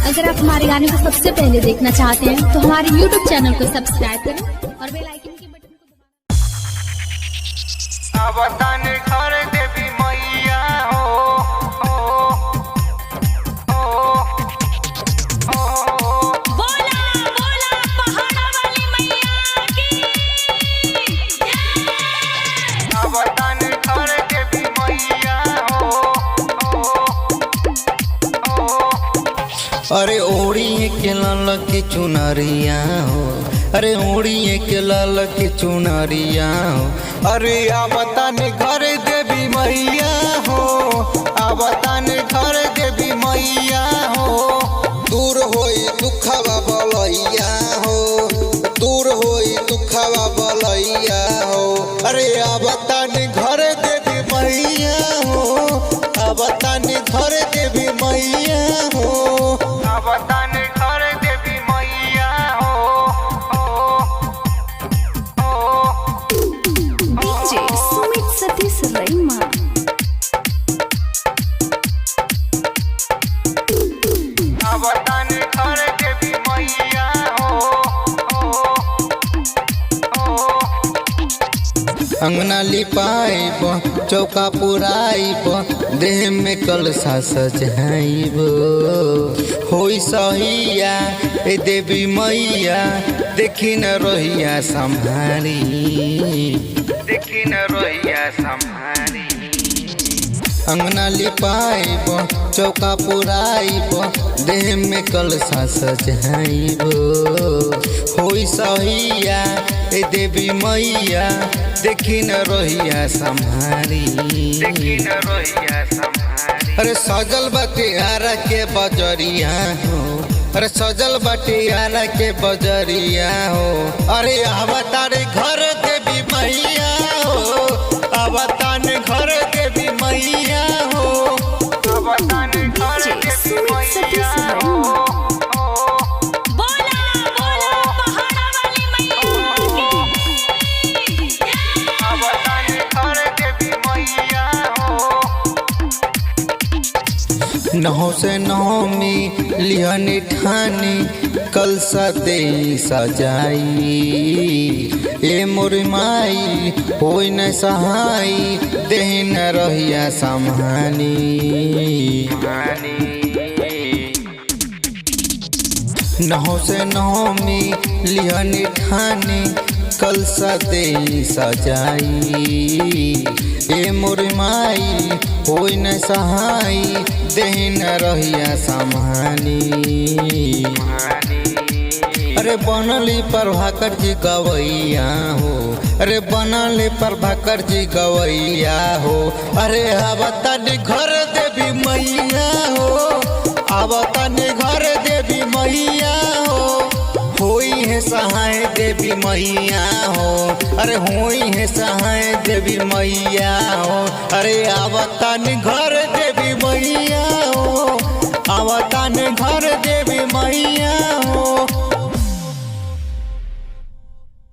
अगर आप हमारे गाने को सबसे पहले देखना चाहते हैं तो हमारे YouTube चैनल को सब्सक्राइब करें और बेल आइकन के बटन को अवताने घर देवी मैया हो बोला बोला पहाड़ा वाली मैया की अवताने घर देवी मैया हो। अरे ओड़ी के लाल के चुनरिया हो, अरे ओड़ी के लाल के चुनरिया हो। अरे आवताने घर देवी मैया हो, आवताने घर देवी मैया हो। दूर होई दुखवा बलैया हो, दूर होई दुखवा बलैया हो। अरे आवताने घर देवी मैया हो, आवताने घर देवी मैया हो। अवताने घर देवी मैया हो। डीजे सुमित सतीश रैमा। अवताने घर देवी मैया हो। अंगना लिपाइब चौका पुराइब, देह में कलशा सजाइब। होई सहिया ए देवी मैया, देखी न रोहिया संभारी, देखी न रोहिया संभारी। अंगना लिपाइब चौका पुराइब, देह में कलशा सजाइब। होई सहिया ए देवी मैया, देखी न रोहिया संभारी, देखी न रोहिया संभारी। अरे सजल बाटे आरा के बजरिया हो, अरे सजल बाटे आरा के बजरिया हो। अरे आवतारे घर देवी मैया हो, आवताने घर देवी मैया हो। अवताने घर देवी मैया हो। बोला बोला पहाड़ा वाली मैया की अवताने घर देवी मैया हो। नौ से नौमी लिहनी ठानी, कलसा दे सजाई। ए मोरी माई होई न सहाई, देह न रहिया संभानी। नौ से नौमी लिहनी ठानी, कलसा दे सजाई। ए मोरी माई होई न सहाई, देह न रहिया संभानी। अरे बनली प्रभाकर जी गवैया हो, अरे बनली प्रभाकर जी गवैया हो। अरे आवताने घर देवी मैया हो, आवताने घर देवी मैया हो। होई है सहाय देवी मैया हो, अरे होई है सहाय देवी मैया हो। अरे आवताने घर